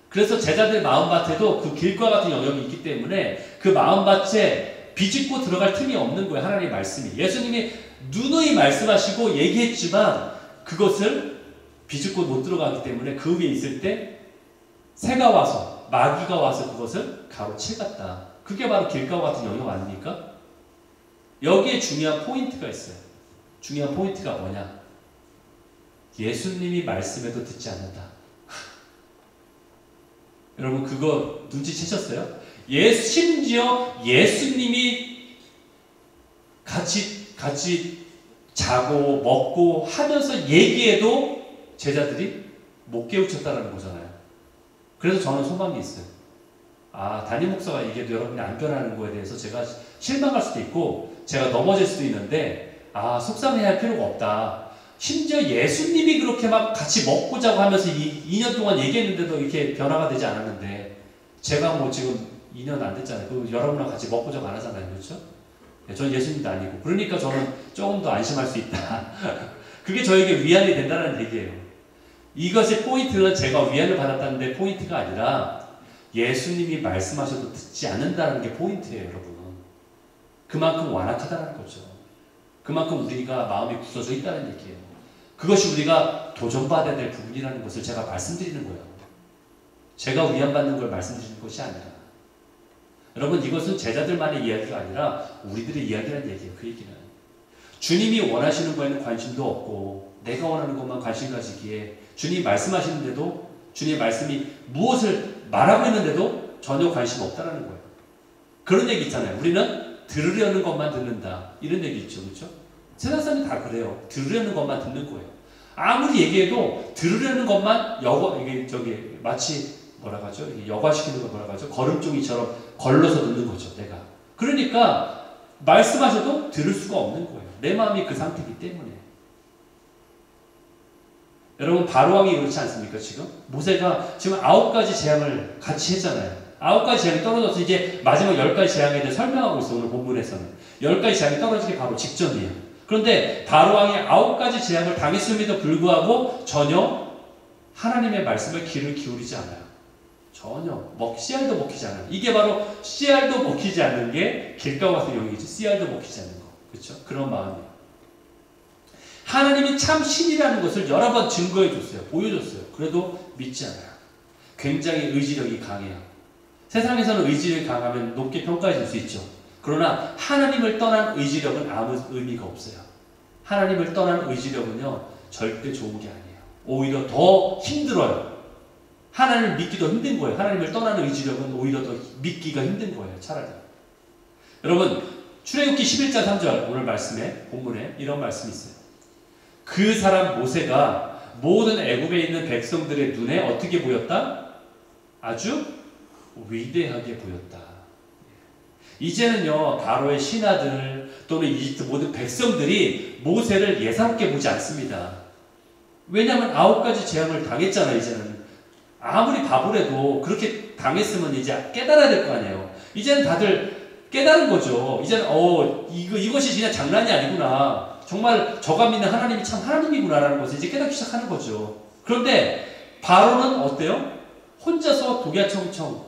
그래서 제자들 마음밭에도 그 길과 같은 영역이 있기 때문에 그 마음밭에 비집고 들어갈 틈이 없는 거예요. 하나님의 말씀이. 예수님이 누누이 말씀하시고 얘기했지만 그것을 비집고 못 들어가기 때문에 그 위에 있을 때 새가 와서 마귀가 와서 그것을 가로채갔다. 그게 바로 길가와 같은 영역 아닙니까? 여기에 중요한 포인트가 있어요. 중요한 포인트가 뭐냐? 예수님이 말씀해도 듣지 않는다. 여러분 그거 눈치채셨어요? 심지어 예수님이 같이 자고 먹고 하면서 얘기해도 제자들이 못 깨우쳤다는 거잖아요. 그래서 저는 소망이 있어요. 담임 목사가 얘기해도 여러분이 안 변하는 거에 대해서 제가 실망할 수도 있고 제가 넘어질 수도 있는데 속상해할 필요가 없다. 심지어 예수님이 그렇게 막 같이 먹고 자고 하면서 2년 동안 얘기했는데도 이렇게 변화가 되지 않았는데 제가 뭐 지금 2년 안 됐잖아요. 그 여러분랑 같이 먹고 자고 안 하잖아요. 그렇죠? 전 예수님도 아니고. 그러니까 저는 조금 더 안심할 수 있다. 그게 저에게 위안이 된다는 얘기예요. 이것의 포인트는 제가 위안을 받았다는데 포인트가 아니라 예수님이 말씀하셔도 듣지 않는다는 게 포인트예요. 여러분. 그만큼 완악하다는 거죠. 그만큼 우리가 마음이 굳어져 있다는 얘기예요. 그것이 우리가 도전받아야 될 부분이라는 것을 제가 말씀드리는 거예요. 제가 위안받는 걸 말씀드리는 것이 아니라. 여러분 이것은 제자들만의 이야기가 아니라 우리들의 이야기라는 얘기예요. 그 얘기는. 주님이 원하시는 거에는 관심도 없고 내가 원하는 것만 관심 가지기에 주님이 말씀하시는데도 주님의 말씀이 무엇을 말하고 있는데도 전혀 관심 없다는 거예요. 그런 얘기 있잖아요. 우리는 들으려는 것만 듣는다. 이런 얘기 있죠. 그렇죠? 세상 사람이 다 그래요. 들으려는 것만 듣는 거예요. 아무리 얘기해도 들으려는 것만 마치 뭐라고 하죠? 여과시키는 거 뭐라고 하죠? 걸음종이처럼 걸러서 듣는 거죠. 내가. 그러니까 말씀하셔도 들을 수가 없는 거예요. 내 마음이 그 상태이기 때문에. 여러분 바로왕이 그렇지 않습니까? 지금 모세가 지금 9가지 재앙을 같이 했잖아요. 9가지 재앙이 떨어져서 이제 마지막 10가지 재앙에 대해 설명하고 있어. 오늘 본문에서는 10가지 재앙이 떨어지기 바로 직전이에요. 그런데 바로왕이 9가지 재앙을 당했음에도 불구하고 전혀 하나님의 말씀에 귀를 기울이지 않아요. 전혀 씨알도 먹히지 않아요. 이게 바로 씨알도 먹히지 않는 게 길가와 같은 영역이죠. 씨알도 먹히지 않는 거. 그렇죠? 그런 마음이에요. 하나님이 참 신이라는 것을 여러 번 증거해 줬어요. 보여줬어요. 그래도 믿지 않아요. 굉장히 의지력이 강해요. 세상에서는 의지력이 강하면 높게 평가해 줄 수 있죠. 그러나 하나님을 떠난 의지력은 아무 의미가 없어요. 하나님을 떠난 의지력은요 절대 좋은 게 아니에요. 오히려 더 힘들어요. 하나님을 믿기도 힘든 거예요. 하나님을 떠난 의지력은 오히려 더 믿기가 힘든 거예요. 차라리. 여러분 출애굽기 11장 3절 오늘 말씀에 본문에 이런 말씀이 있어요. 그 사람 모세가 모든 애굽에 있는 백성들의 눈에 어떻게 보였다? 아주 위대하게 보였다. 이제는요, 바로의 신하들 또는 이집트 모든 백성들이 모세를 예사롭게 보지 않습니다. 왜냐하면 9가지 재앙을 당했잖아요. 이제는 아무리 바보래도 그렇게 당했으면 이제 깨달아야 될 거 아니에요. 이제는 다들 깨달은 거죠. 이제는 이것이 그냥 장난이 아니구나. 정말 저가 믿는 하나님이 참 하나님이구나라는 것을 이제 깨닫기 시작하는 거죠. 그런데 바로는 어때요? 혼자서 독야청청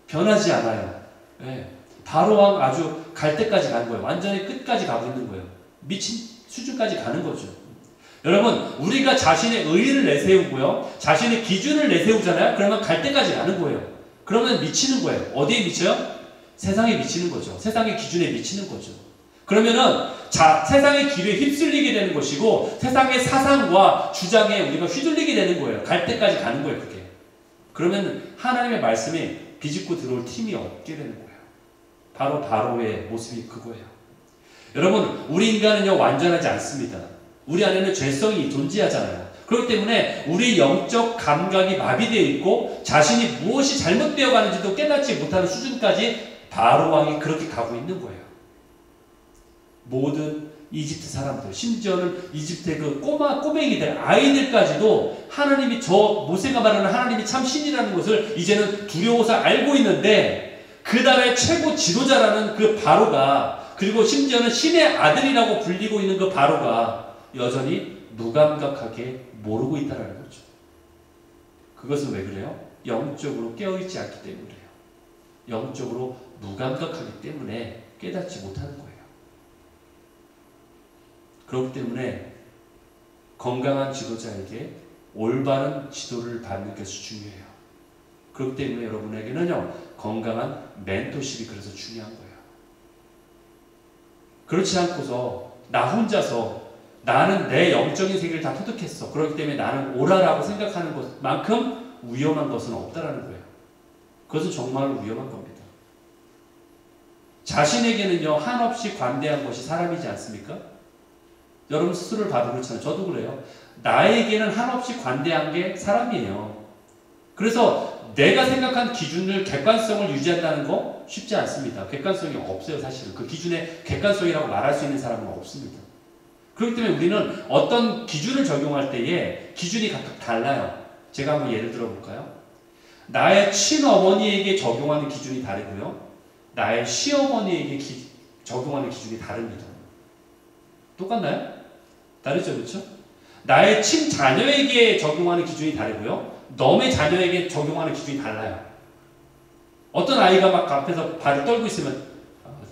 변하지 않아요. 네. 바로 왕 아주 갈 때까지 가는 거예요. 완전히 끝까지 가고 있는 거예요. 미친 수준까지 가는 거죠. 여러분, 우리가 자신의 의의를 내세우고요, 자신의 기준을 내세우잖아요. 그러면 갈 때까지 가는 거예요. 그러면 미치는 거예요. 어디에 미쳐요? 세상에 미치는 거죠. 세상의 기준에 미치는 거죠. 그러면은 세상의 길에 휩쓸리게 되는 것이고 세상의 사상과 주장에 우리가 휘둘리게 되는 거예요. 갈 때까지 가는 거예요. 그게. 그러면 하나님의 말씀이 비집고 들어올 틈이 없게 되는 거예요. 바로 바로의 모습이 그거예요. 여러분, 우리 인간은요, 완전하지 않습니다. 우리 안에는 죄성이 존재하잖아요. 그렇기 때문에 우리 영적 감각이 마비되어 있고 자신이 무엇이 잘못되어 가는지도 깨닫지 못하는 수준까지 바로 왕이 그렇게 가고 있는 거예요. 모든 이집트 사람들, 심지어는 이집트의 그 꼬맹이들, 아이들까지도 하나님이 모세가 말하는 하나님이 참 신이라는 것을 이제는 두려워서 알고 있는데 그 나라의 최고 지도자라는 그 바로가, 그리고 심지어는 신의 아들이라고 불리고 있는 그 바로가 여전히 무감각하게 모르고 있다는 거죠. 그것은 왜 그래요? 영적으로 깨어있지 않기 때문이에요. 영적으로 무감각하기 때문에 깨닫지 못하는 거예요. 그렇기 때문에 건강한 지도자에게 올바른 지도를 받는 것이 중요해요. 그렇기 때문에 여러분에게는요, 건강한 멘토십이 그래서 중요한 거예요. 그렇지 않고서 나 혼자서 나는 내 영적인 세계를 다 터득했어. 그렇기 때문에 나는 옳아라고 생각하는 것만큼 위험한 것은 없다라는 거예요. 그것은 정말로 위험한 겁니다. 자신에게는요, 한없이 관대한 것이 사람이지 않습니까? 여러분 스스로를 봐도 그렇잖아요. 저도 그래요. 나에게는 한없이 관대한 게 사람이에요. 그래서 내가 생각한 기준을, 객관성을 유지한다는 거 쉽지 않습니다. 객관성이 없어요, 사실은. 그 기준에 객관성이라고 말할 수 있는 사람은 없습니다. 그렇기 때문에 우리는 어떤 기준을 적용할 때에 기준이 각각 달라요. 제가 한번 예를 들어 볼까요? 나의 친어머니에게 적용하는 기준이 다르고요, 나의 시어머니에게 적용하는 기준이 다릅니다. 똑같나요? 다르죠, 그렇죠? 나의 친자녀에게 적용하는 기준이 다르고요, 너의 자녀에게 적용하는 기준이 달라요. 어떤 아이가 막 앞에서 발을 떨고 있으면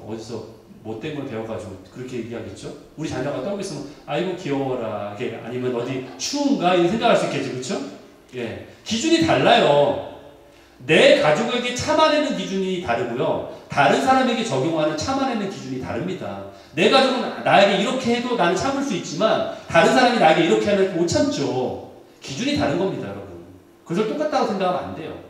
어디서 못된 걸 배워가지고 그렇게 얘기하겠죠? 우리 자녀가 떨고 있으면 아이고 귀여워라, 아니면 어디 추운가 이런 생각할 수 있겠죠, 그렇죠? 예, 기준이 달라요. 내 가족에게 참아내는 기준이 다르고요, 다른 사람에게 적용하는 참아내는 기준이 다릅니다. 내 가족은 나에게 이렇게 해도 나는 참을 수 있지만 다른 사람이 나에게 이렇게 하면 못 참죠. 기준이 다른 겁니다, 여러분. 그것을 똑같다고 생각하면 안 돼요.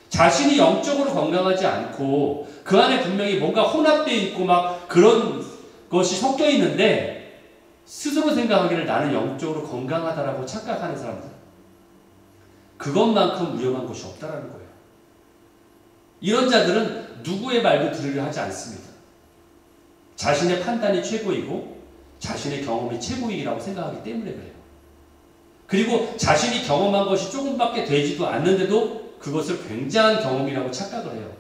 자신이 영적으로 건강하지 않고 그 안에 분명히 뭔가 혼합되어 있고 막 그런 것이 섞여 있는데 스스로 생각하기를 나는 영적으로 건강하다라고 착각하는 사람들, 그것만큼 위험한 것이 없다라는 거예요. 이런 자들은 누구의 말도 들으려 하지 않습니다. 자신의 판단이 최고이고 자신의 경험이 최고이라고 생각하기 때문에 그래요. 그리고 자신이 경험한 것이 조금밖에 되지도 않는데도 그것을 굉장한 경험이라고 착각을 해요.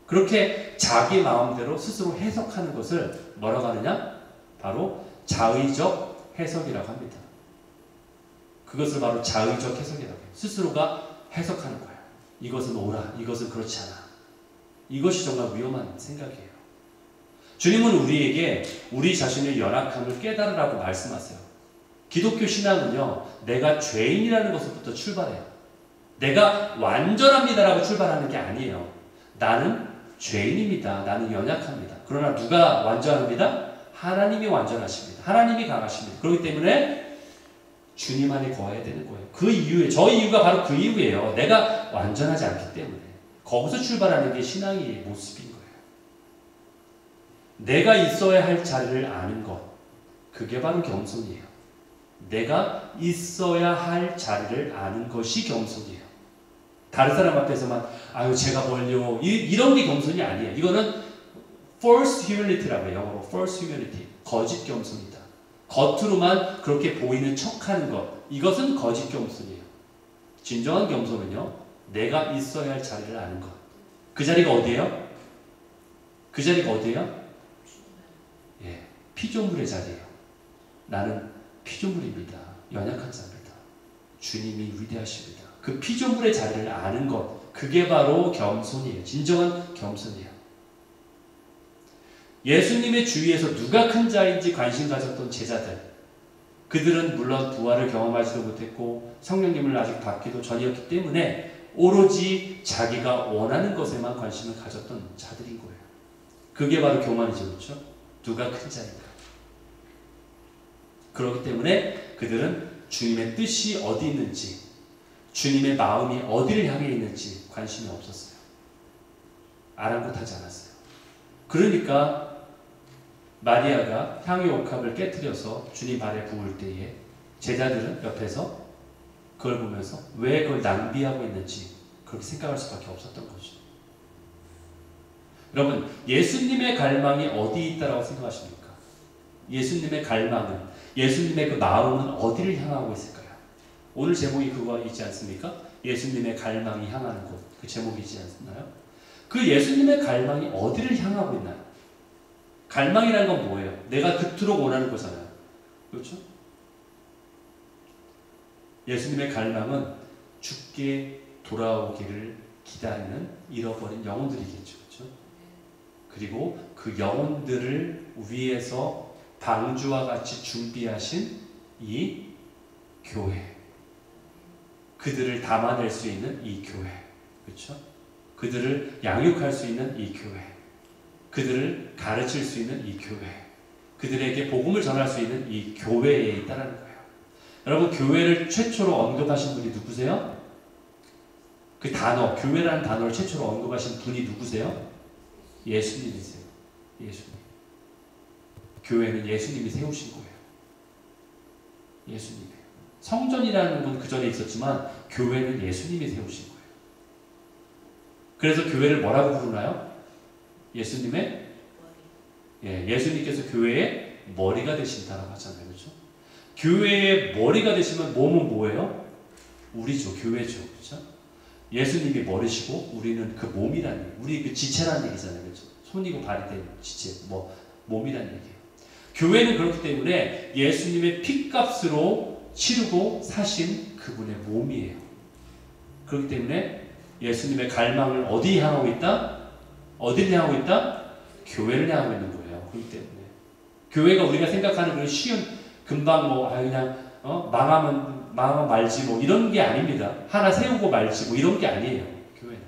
그렇게 자기 마음대로 스스로 해석하는 것을 뭐라고 하느냐? 바로 자의적 해석이라고 합니다. 그것을 바로 자의적 해석이라고 해요. 스스로가 해석하는 거예요. 이것은 옳아, 이것은 그렇지 않아. 이것이 정말 위험한 생각이에요. 주님은 우리에게 우리 자신의 연약함을 깨달으라고 말씀하세요. 기독교 신앙은요, 내가 죄인이라는 것부터 출발해요. 내가 완전합니다라고 출발하는 게 아니에요. 나는 죄인입니다. 나는 연약합니다. 그러나 누가 완전합니다? 하나님이 완전하십니다. 하나님이 강하십니다. 그렇기 때문에 주님 안에 거해야 되는 거예요. 그 이유에, 저 이유가 바로 그 이유예요. 내가 완전하지 않기 때문에. 거기서 출발하는 게 신앙의 모습인 거예요. 내가 있어야 할 자리를 아는 것, 그게 바로 겸손이에요. 내가 있어야 할 자리를 아는 것이 겸손이에요. 다른 사람 앞에서만 아유 제가 뭘요 이런 게 겸손이 아니에요. 이거는 false humility라고 해요. 영어로 false humility. 거짓 겸손이다. 겉으로만 그렇게 보이는 척하는 것. 이것은 거짓 겸손이에요. 진정한 겸손은요. 내가 있어야 할 자리를 아는 것. 그 자리가 어디예요? 그 자리가 어디예요? 예, 피조물의 자리예요. 나는 피조물입니다. 연약한 자입니다. 주님이 위대하십니다. 그 피조물의 자리를 아는 것. 그게 바로 겸손이에요. 진정한 겸손이에요. 예수님의 주위에서 누가 큰 자인지 관심 가졌던 제자들, 그들은 물론 부활을 경험하지도 못했고 성령님을 아직 받기도 전이었기 때문에 오로지 자기가 원하는 것에만 관심을 가졌던 자들인 거예요. 그게 바로 교만이죠. 그렇죠? 누가 큰 자인가. 그렇기 때문에 그들은 주님의 뜻이 어디 있는지, 주님의 마음이 어디를 향해 있는지 관심이 없었어요. 아랑곳하지 않았어요. 그러니까 마리아가 향유 옥합을 깨뜨려서 주님 발에 부을 때에 제자들은 옆에서 그걸 보면서 왜 그걸 낭비하고 있는지 그렇게 생각할 수밖에 없었던 거죠. 여러분, 예수님의 갈망이 어디에 있다라고 생각하십니까? 예수님의 갈망은, 예수님의 그 마음은 어디를 향하고 있을까요? 오늘 제목이 그거 있지 않습니까? 예수님의 갈망이 향하는 곳. 그 제목이 있지 않나요? 그 예수님의 갈망이 어디를 향하고 있나요? 갈망이라는 건 뭐예요? 내가 그토록 원하는 거잖아요. 그렇죠? 예수님의 갈망은 죽게 돌아오기를 기다리는 잃어버린 영혼들이겠죠. 그렇죠? 그리고 그 영혼들을 위해서 방주와 같이 준비하신 이 교회. 그들을 담아낼 수 있는 이 교회. 그렇죠? 그들을 양육할 수 있는 이 교회. 그들을 가르칠 수 있는 이 교회, 그들에게 복음을 전할 수 있는 이 교회에 있다는 거예요. 여러분, 교회를 최초로 언급하신 분이 누구세요? 그 단어, 교회라는 단어를 최초로 언급하신 분이 누구세요? 예수님이세요. 예수님. 교회는 예수님이 세우신 거예요. 예수님이에요. 성전이라는 건 그 전에 있었지만 교회는 예수님이 세우신 거예요. 그래서 교회를 뭐라고 부르나요? 예수님의 예수님께서 교회의 머리가 되신다라고 하잖아요. 그렇죠? 교회의 머리가 되시면 몸은 뭐예요? 우리죠. 교회죠. 그렇죠? 예수님이 머리시고 우리는 그 몸이라는, 우리 그 지체라는 얘기잖아요. 그렇죠? 손이고 발이 된 지체, 몸이라는 얘기예요. 교회는 그렇기 때문에 예수님의 피값으로 치르고 사신 그분의 몸이에요. 그렇기 때문에 예수님의 갈망을 어디 향하고 있다? 어디를 향하고 있다? 교회를 향하고 있는 거예요. 그렇기 때문에 교회가 우리가 생각하는 그런 쉬운 금방 그냥 망하면 말지 이런 게 아닙니다. 하나 세우고 말지 이런 게 아니에요. 교회는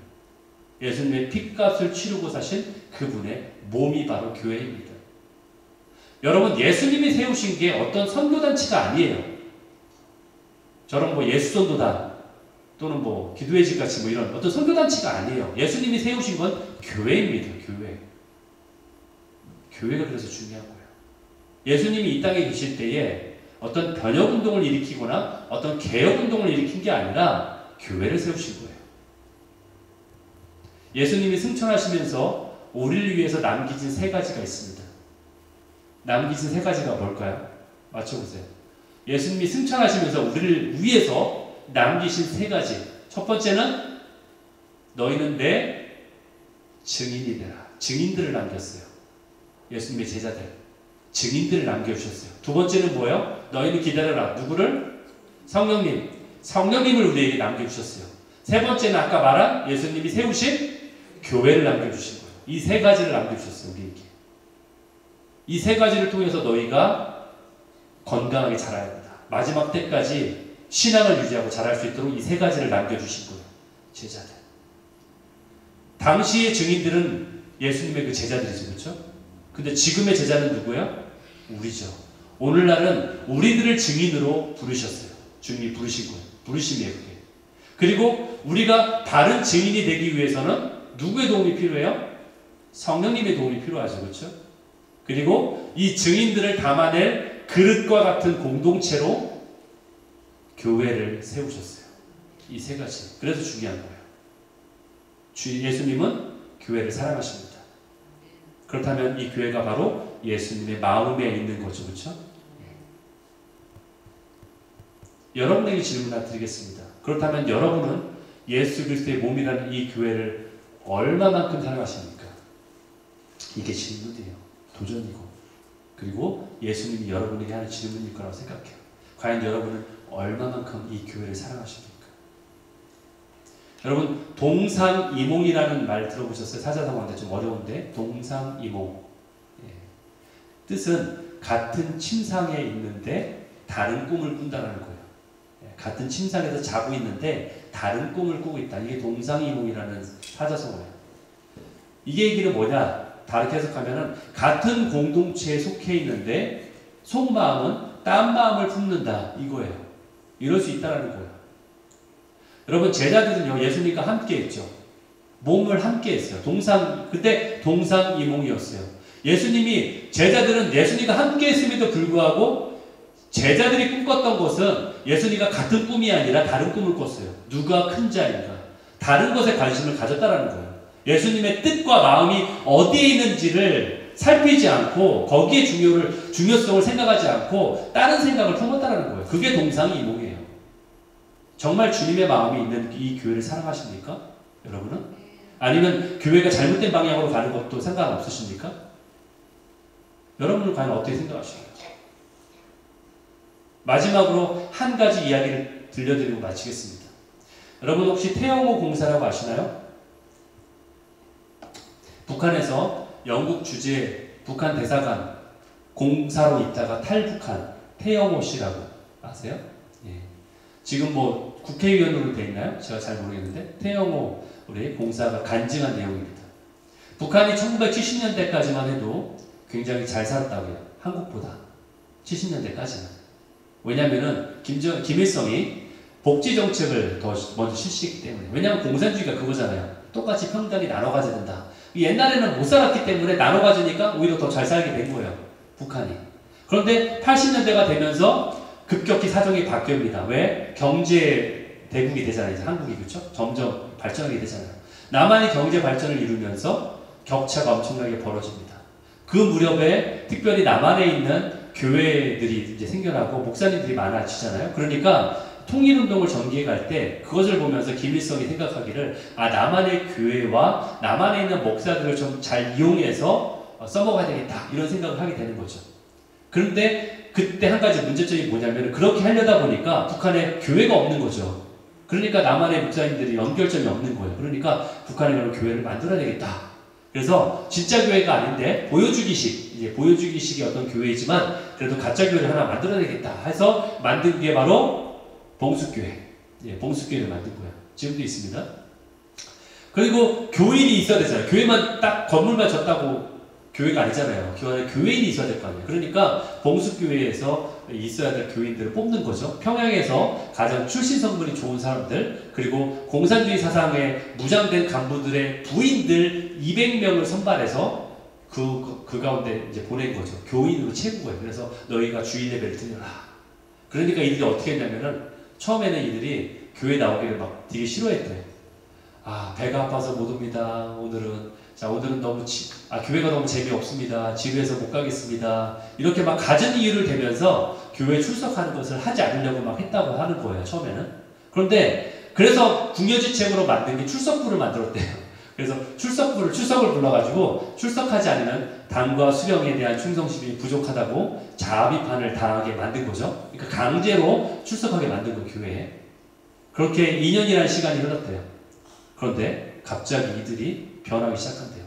예수님의 피값을 치르고 사신 그분의 몸이 바로 교회입니다. 여러분, 예수님이 세우신 게 어떤 선교단체가 아니에요. 저런 예수전도단 또는 기도의 집 같이 이런 어떤 선교단체가 아니에요. 예수님이 세우신 건 교회입니다. 교회. 교회가 그래서 중요한 거예요. 예수님이 이 땅에 계실 때에 어떤 변혁운동을 일으키거나 어떤 개혁운동을 일으킨 게 아니라 교회를 세우신 거예요. 예수님이 승천하시면서 우리를 위해서 남기신 세 가지가 있습니다. 남기신 세 가지가 뭘까요? 맞춰보세요. 예수님이 승천하시면서 우리를 위해서 남기신 세 가지. 첫 번째는 너희는 내 증인이 되라. 증인들을 남겼어요. 예수님의 제자들. 증인들을 남겨주셨어요. 두 번째는 뭐예요? 너희는 기다려라. 누구를? 성령님. 성령님을 우리에게 남겨주셨어요. 세 번째는 아까 말한 예수님이 세우신 교회를 남겨주신 거예요. 이 세 가지를 남겨주셨어요. 우리에게. 이 세 가지를 통해서 너희가 건강하게 자라야 된다. 마지막 때까지 신앙을 유지하고 자랄 수 있도록 이 세 가지를 남겨주신 거예요. 제자들. 당시의 증인들은 예수님의 그 제자들이죠. 그렇죠? 근데 지금의 제자는 누구야? 우리죠. 오늘날은 우리들을 증인으로 부르셨어요. 주님이 부르신 거예요. 부르심이에요. 그게. 그리고 우리가 다른 증인이 되기 위해서는 누구의 도움이 필요해요? 성령님의 도움이 필요하죠. 그렇죠? 그리고 이 증인들을 담아낼 그릇과 같은 공동체로 교회를 세우셨어요. 이 세 가지. 그래서 중요한 거예요. 예수님은 교회를 사랑하십니다. 그렇다면 이 교회가 바로 예수님의 마음에 있는 거죠. 그렇죠? 여러분에게 질문 하나 드리겠습니다. 그렇다면 여러분은 예수 그리스도의 몸이라는 이 교회를 얼마만큼 사랑하십니까? 이게 질문이에요. 도전이고. 그리고 예수님이 여러분에게 하는 질문일 거라고 생각해요. 과연 여러분은 얼마만큼 이 교회를 사랑하십니까? 여러분, 동상이몽이라는 말 들어보셨어요? 사자성어인데 좀 어려운데 동상이몽. 뜻은 같은 침상에 있는데 다른 꿈을 꾼다는 거예요. 같은 침상에서 자고 있는데 다른 꿈을 꾸고 있다. 이게 동상이몽이라는 사자성어예요. 이게 얘기는 뭐냐? 다르게 해석하면은 같은 공동체에 속해 있는데 속마음은 딴 마음을 품는다. 이거예요. 이럴 수 있다라는 거예요. 여러분, 제자들은요, 예수님과 함께 했죠. 몸을 함께 했어요. 그때 동상이몽이었어요. 제자들은 예수님과 함께 했음에도 불구하고 제자들이 꿈꿨던 것은 예수님과 같은 꿈이 아니라 다른 꿈을 꿨어요. 누가 큰 자인가? 다른 것에 관심을 가졌다라는 거예요. 예수님의 뜻과 마음이 어디에 있는지를 살피지 않고 거기에 중요성을 생각하지 않고 다른 생각을 품었다라는 거예요. 그게 동상이몽이에요. 정말 주님의 마음이 있는 이 교회를 사랑하십니까? 여러분은? 아니면 교회가 잘못된 방향으로 가는 것도 상관없으십니까? 여러분은 과연 어떻게 생각하십니까? 마지막으로 한 가지 이야기를 들려드리고 마치겠습니다. 여러분 혹시 태영호 공사라고 아시나요? 북한에서 영국 주재 북한 대사관 공사로 있다가 탈북한 태영호 씨라고 아세요? 예. 지금 뭐 국회의원으로 돼 있나요? 제가 잘 모르겠는데 태영호 우리 공사가 간증한 내용입니다. 북한이 1970년대까지만 해도 굉장히 잘 살았다고요. 한국보다 70년대까지는. 왜냐면은 김일성이 복지정책을 더 먼저 실시했기 때문에. 왜냐하면 공산주의가 그거잖아요. 똑같이 평등히 나눠 가져야 된다. 옛날에는 못 살았기 때문에 나눠 가지니까 오히려 더 잘 살게 된 거예요. 북한이. 그런데 80년대가 되면서 급격히 사정이 바뀝니다. 왜? 경제 대국이 되잖아요. 이제 한국이. 그렇죠? 점점 발전하게 되잖아요. 남한이 경제 발전을 이루면서 격차가 엄청나게 벌어집니다. 그 무렵에 특별히 남한에 있는 교회들이 이제 생겨나고 목사님들이 많아지잖아요. 그러니까 통일운동을 전개해 갈 때 그것을 보면서 김일성이 생각하기를 남한의 교회와 남한에 있는 목사들을 좀 잘 이용해서 써먹어야 되겠다. 이런 생각을 하게 되는 거죠. 그런데 그때 한 가지 문제점이 뭐냐면 그렇게 하려다 보니까 북한에 교회가 없는 거죠. 그러니까 남한의 목사님들이 연결점이 없는 거예요. 그러니까 북한에 그런 교회를 만들어야 되겠다. 그래서 진짜 교회가 아닌데 보여주기식의 어떤 교회이지만 그래도 가짜 교회를 하나 만들어야 되겠다 해서 만든 게 바로 봉수교회. 봉수교회를 만든 거예요. 지금도 있습니다. 그리고 교인이 있어야 되잖아요. 교회만 딱 건물만 졌다고 교회가 아니잖아요. 교회에 교인이 있어야 될 거 아니에요. 그러니까 봉수교회에서 있어야 될 교인들을 뽑는 거죠. 평양에서 가장 출신 성분이 좋은 사람들, 그리고 공산주의 사상에 무장된 간부들의 부인들 200명을 선발해서 그 가운데 이제 보낸 거죠. 교인으로 채운 거예요. 그래서 너희가 주일 예배를 드려라. 그러니까 이들이 어떻게 했냐면은 처음에는 이들이 교회 나오기를 막 되게 싫어했대요. 배가 아파서 못 옵니다. 오늘은 너무 교회가 너무 재미없습니다. 지루해서 못 가겠습니다. 이렇게 막 가진 이유를 대면서 교회에 출석하는 것을 하지 않으려고 막 했다고 하는 거예요. 처음에는. 그래서 궁여지책으로 만든 게 출석부를 만들었대요. 그래서 출석을 불러가지고 출석하지 않으면 당과 수령에 대한 충성심이 부족하다고 자비판을 당하게 만든 거죠. 그러니까 강제로 출석하게 만든 거 교회에. 그렇게 2년이라는 시간이 흘렀대요. 그런데 갑자기 이들이 변하기 시작한대요.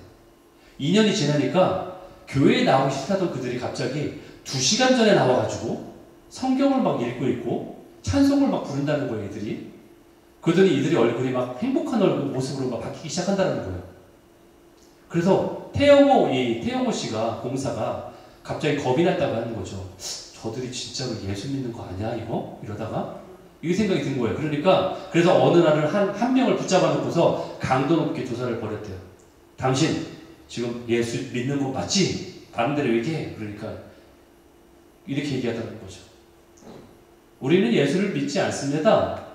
2년이 지나니까 교회에 나오기 싫다던 그들이 갑자기 2시간 전에 나와가지고 성경을 막 읽고 있고 찬송을 막 부른다는 거예요. 그러더니 이들이 얼굴이 막 행복한 모습으로 막 바뀌기 시작한다는 거예요. 그래서 태영호 씨가 공사가 갑자기 겁이 났다고 하는 거죠. 저들이 진짜로 예수 믿는 거 아니야 이거? 이러다가 이 생각이 든 거예요. 그래서 어느 날은 한 명을 붙잡아 놓고서 강도 높게 조사를 벌였대요. 당신 지금 예수 믿는 거 맞지? 다른 데로 얘기해. 그러니까 이렇게 얘기하다는 거죠. 우리는 예수를 믿지 않습니다.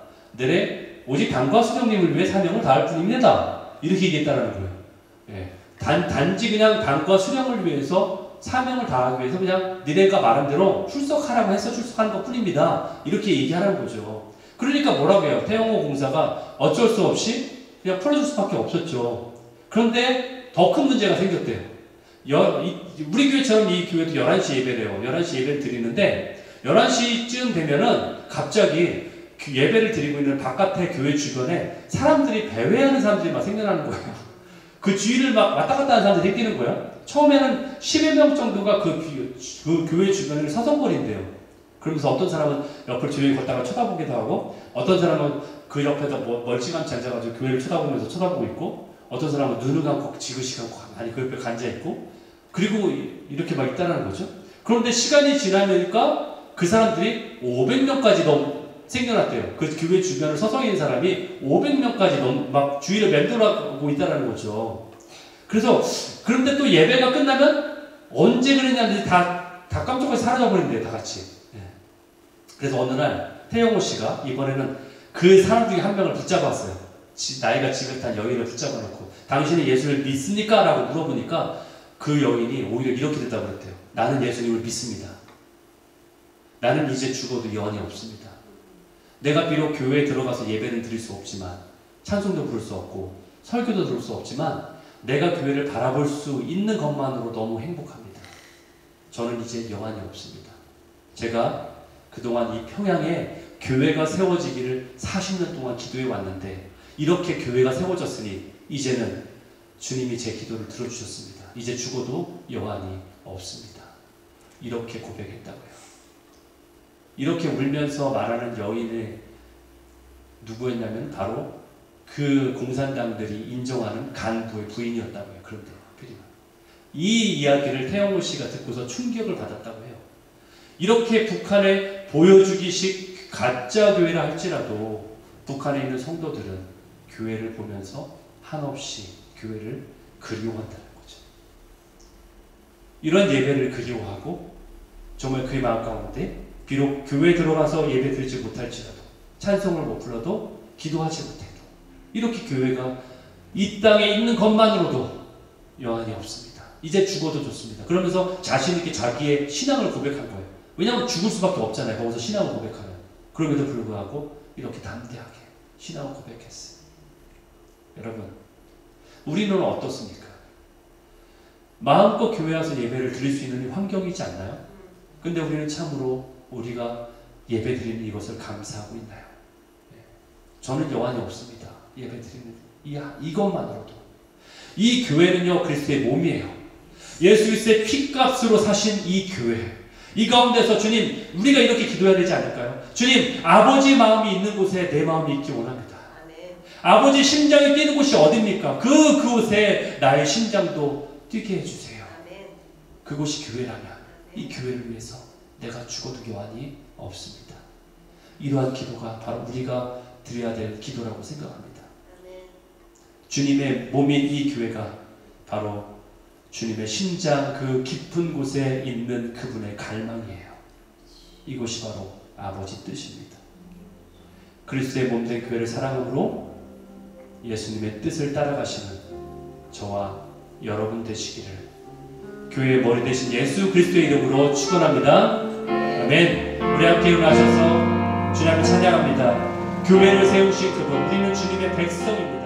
오직 당과 수령님을 위해 사명을 다할 뿐입니다. 이렇게 얘기했다라는 거예요. 예. 단지 그냥 당과 수령을 위해서 사명을 다하기 위해서 그냥 니네가 말한 대로 출석하라고 해서 출석하는 것 뿐입니다. 이렇게 얘기하라는 거죠. 그러니까 뭐라고 해요? 태영호 공사가 어쩔 수 없이 그냥 풀어줄 수밖에 없었죠. 그런데 더 큰 문제가 생겼대요. 우리 교회처럼 이 교회도 11시 예배래요. 11시 예배를 드리는데 11시쯤 되면은 갑자기 예배를 드리고 있는 바깥의 교회 주변에 사람들이 배회하는 사람들이 막 생겨나는 거예요. 그 주위를 막 왔다 갔다 하는 사람들이 생기는 거야. 처음에는 10여 명 정도가 그 교회 주변을 서성거린대요. 그러면서 어떤 사람은 옆을 조용히 걷다가 쳐다보기도 하고, 어떤 사람은 그 옆에다 멀찌감치 앉아가지고 교회를 쳐다보면서 쳐다보고 있고, 어떤 사람은 눈을 감고 지그시 감고 가만히 그 옆에 앉아있고, 그리고 이렇게 막 있다는 거죠. 그런데 시간이 지나니까 그 사람들이 500명까지 생겨났대요. 그 교회 주변을 서성이는 사람이 500명까지 막 주위를 맴돌아가고 있다는 거죠. 그래서 그런데 또 예배가 끝나면 언제 그랬냐는데 다 깜짝하게 사라져버린대요. 다 같이. 예. 그래서 어느 날 태영호 씨가 이번에는 그 사람 중에 한 명을 붙잡았어요. 나이가 지긋한 여인을 붙잡아놓고 당신은 예수를 믿습니까? 라고 물어보니까 그 여인이 오히려 이렇게 됐다고 그랬대요. 나는 예수님을 믿습니다. 나는 이제 죽어도 여한이 없습니다. 내가 비록 교회에 들어가서 예배는 드릴 수 없지만, 찬송도 부를 수 없고 설교도 들을 수 없지만 내가 교회를 바라볼 수 있는 것만으로 너무 행복합니다. 저는 이제 여한이 없습니다. 제가 그동안 이 평양에 교회가 세워지기를 40년 동안 기도해 왔는데 이렇게 교회가 세워졌으니 이제는 주님이 제 기도를 들어주셨습니다. 이제 죽어도 여한이 없습니다. 이렇게 고백했다고요. 이렇게 울면서 말하는 여인의 누구였냐면 바로 그 공산당들이 인정하는 간부의 부인이었다고요. 그런데 이 이야기를 태영호 씨가 듣고서 충격을 받았다고 해요. 이렇게 북한에 보여주기식 가짜 교회라 할지라도 북한에 있는 성도들은 교회를 보면서 한없이 교회를 그리워한다는 거죠. 이런 예배를 그리워하고 정말 그의 마음 가운데 비록 교회에 들어가서 예배 드리지 못할지라도 찬송을 못 불러도 기도하지 못해도 이렇게 교회가 이 땅에 있는 것만으로도 여한이 없습니다. 이제 죽어도 좋습니다. 그러면서 자신 있게 자기의 신앙을 고백한 거예요. 왜냐하면 죽을 수밖에 없잖아요. 거기서 신앙을 고백하면. 그럼에도 불구하고 이렇게 담대하게 신앙을 고백했어요. 여러분, 우리는 어떻습니까? 마음껏 교회 와서 예배를 드릴 수 있는 환경이지 않나요? 근데 우리는 참으로 우리가 예배 드리는 이것을 감사하고 있나요? 저는 여한이 없습니다. 예배 드리는 이것만으로도. 이 교회는요, 그리스도의 몸이에요. 예수 그리스도의 피값으로 사신 이 교회. 이 가운데서 주님, 우리가 이렇게 기도해야 되지 않을까요? 주님, 아버지 마음이 있는 곳에 내 마음이 있기 원합니다. 아버지 심장이 뛰는 곳이 어딥니까? 그곳에 나의 심장도 뛰게 해주세요. 그곳이 교회라면 이 교회를 위해서 내가 죽어도 여한이 없습니다. 이러한 기도가 바로 우리가 드려야 될 기도라고 생각합니다. 주님의 몸인 이 교회가 바로 주님의 심장 그 깊은 곳에 있는 그분의 갈망이에요. 이것이 바로 아버지 뜻입니다. 그리스도의 몸된 교회를 사랑함으로 예수님의 뜻을 따라가시는 저와 여러분 되시기를 교회의 머리 되신 예수 그리스도의 이름으로 축원합니다. 아멘. 우리 함께 일어나셔서 주님을 찬양합니다. 교회를 세우신 그분, 우리는 주님의 백성입니다.